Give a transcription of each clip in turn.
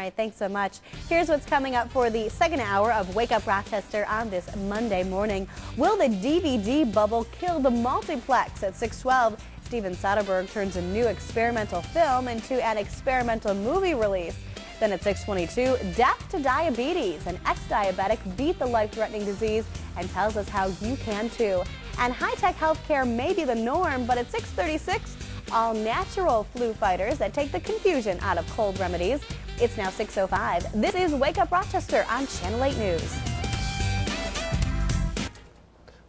right, thanks so much. Here's what's coming up for the second hour of Wake Up Rochester on this Monday morning. Will the DVD bubble kill the multiplex? At 6:12, Steven Soderbergh turns a new experimental film into an experimental movie release. Then at 6:22, death to diabetes. An ex-diabetic beat the life-threatening disease and tells us how you can too. And high-tech healthcare may be the norm, but at 6:36, all natural flu fighters that take the confusion out of cold remedies. It's now 6:05. This is Wake Up Rochester on Channel 8 News.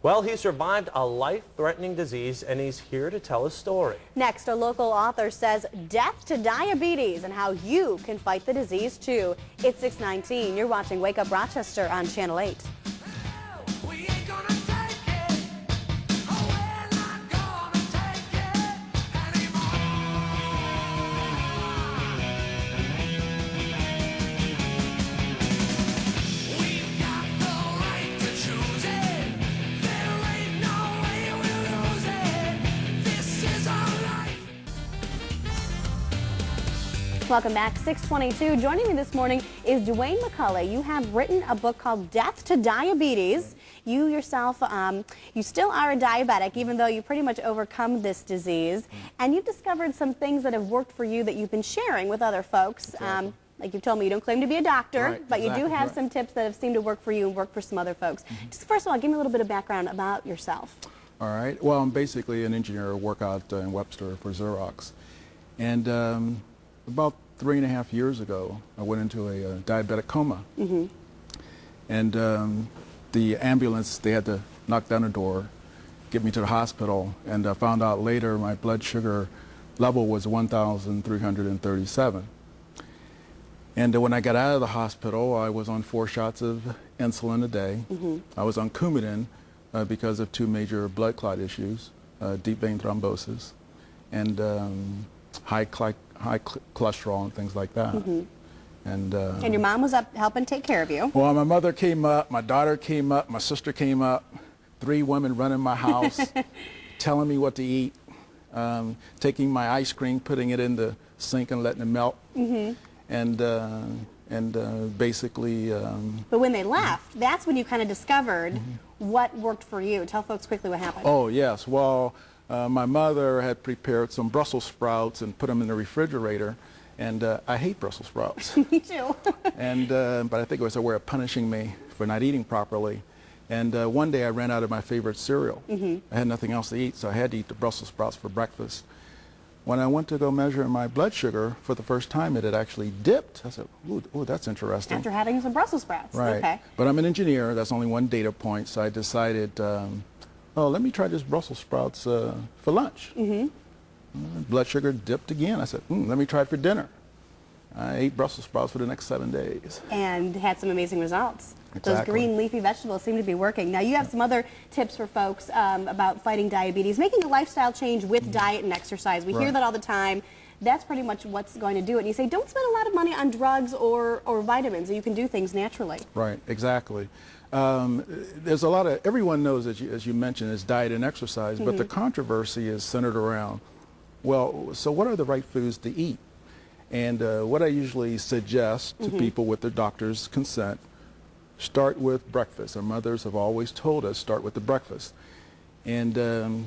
Well, he survived a life-threatening disease, and he's here to tell his story. Next, a local author says death to diabetes and how you can fight the disease too. It's 6:19. You're watching Wake Up Rochester on Channel 8. Welcome back. 6:22. Joining me this morning is DeWayne McCulley. You have written a book called Death to Diabetes. You yourself, you still are a diabetic, even though you pretty much overcome this disease. And you've discovered some things that have worked for you that you've been sharing with other folks. Exactly. Like you've told me, you don't claim to be a doctor, Right, but you do exactly, have right. some tips that have seemed to work for you and work for some other folks. Just first of all, give me a little bit of background about yourself. All right. Well, I'm basically an engineer. I work out in Webster for Xerox. And about 3.5 years ago, I went into a diabetic coma. And the ambulance, they had to knock down the door, get me to the hospital, and I found out later my blood sugar level was 1,337. And when I got out of the hospital, I was on 4 shots of insulin a day. I was on Coumadin because of 2 major blood clot issues, deep vein thrombosis, and high cholesterol and things like that. And your mom was up helping take care of you. well, my mother came up, my daughter came up, my sister came up, 3 women running my house, telling me what to eat, taking my ice cream, putting it in the sink and letting it melt. And basically... But when they left, that's when you kind of discovered what worked for you. Tell folks quickly what happened. Oh, yes. Well, my mother had prepared some Brussels sprouts and put them in the refrigerator. And I hate Brussels sprouts. Me too. And but I think it was a way of punishing me for not eating properly. And one day I ran out of my favorite cereal. I had nothing else to eat, so I had to eat the Brussels sprouts for breakfast. When I went to go measure my blood sugar for the first time, it had actually dipped. I said, ooh, that's interesting. After having some Brussels sprouts. Right. Okay. But I'm an engineer. That's only one data point. So I decided, oh, let me try this Brussels sprouts for lunch. Blood sugar dipped again. I said, let me try it for dinner. I ate Brussels sprouts for the next 7 days. And had some amazing results. Exactly. Those green leafy vegetables seem to be working. Now you have some other tips for folks about fighting diabetes, making a lifestyle change with diet and exercise. We hear that all the time. That's pretty much what's going to do it. And you say don't spend a lot of money on drugs or vitamins. You can do things naturally. Right, exactly. There's a lot of, everyone knows, as you mentioned, is diet and exercise, but the controversy is centered around, well, so what are the right foods to eat? And what I usually suggest to people with their doctor's consent, start with breakfast. Our mothers have always told us start with the breakfast. And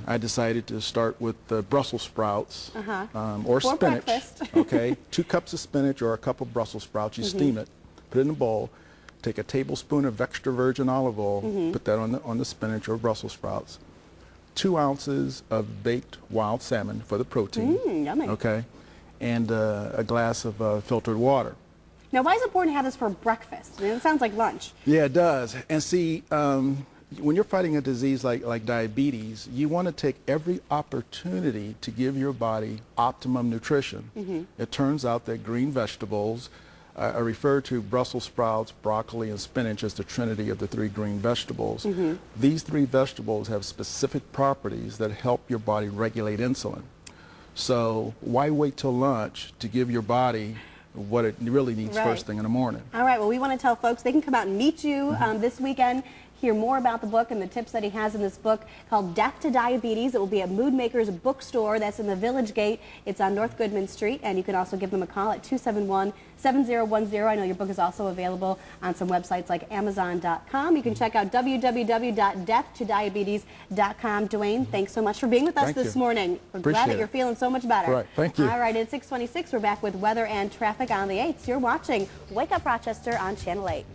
I decided to start with the Brussels sprouts or For spinach. breakfast. Okay, 2 cups of spinach or a cup of Brussels sprouts. You steam it, put it in a bowl, take a tablespoon of extra virgin olive oil, put that on the spinach or Brussels sprouts. 2 ounces of baked wild salmon for the protein. Yummy. Okay, and a glass of filtered water. Now why is it important to have this for breakfast? I mean, it sounds like lunch. Yeah, it does. And see, when you're fighting a disease like diabetes, you want to take every opportunity to give your body optimum nutrition. It turns out that green vegetables, I refer to Brussels sprouts, broccoli, and spinach as the trinity of the 3 green vegetables. These 3 vegetables have specific properties that help your body regulate insulin. So why wait till lunch to give your body what it really needs first thing in the morning? All right, well, we want to tell folks they can come out and meet you this weekend hear more about the book and the tips that he has in this book called Death to Diabetes. It will be at Moodmaker's bookstore. That's in the Village Gate. It's on North Goodman Street, and you can also give them a call at 271-7010. I know your book is also available on some websites like Amazon.com. You can check out www.deathtodiabetes.com. DeWayne, thanks so much for being with us this morning. We're glad that you're feeling so much better. Right, thank you. All right, at 6:26, we're back with weather and traffic on the 8th. You're watching Wake Up Rochester on Channel 8.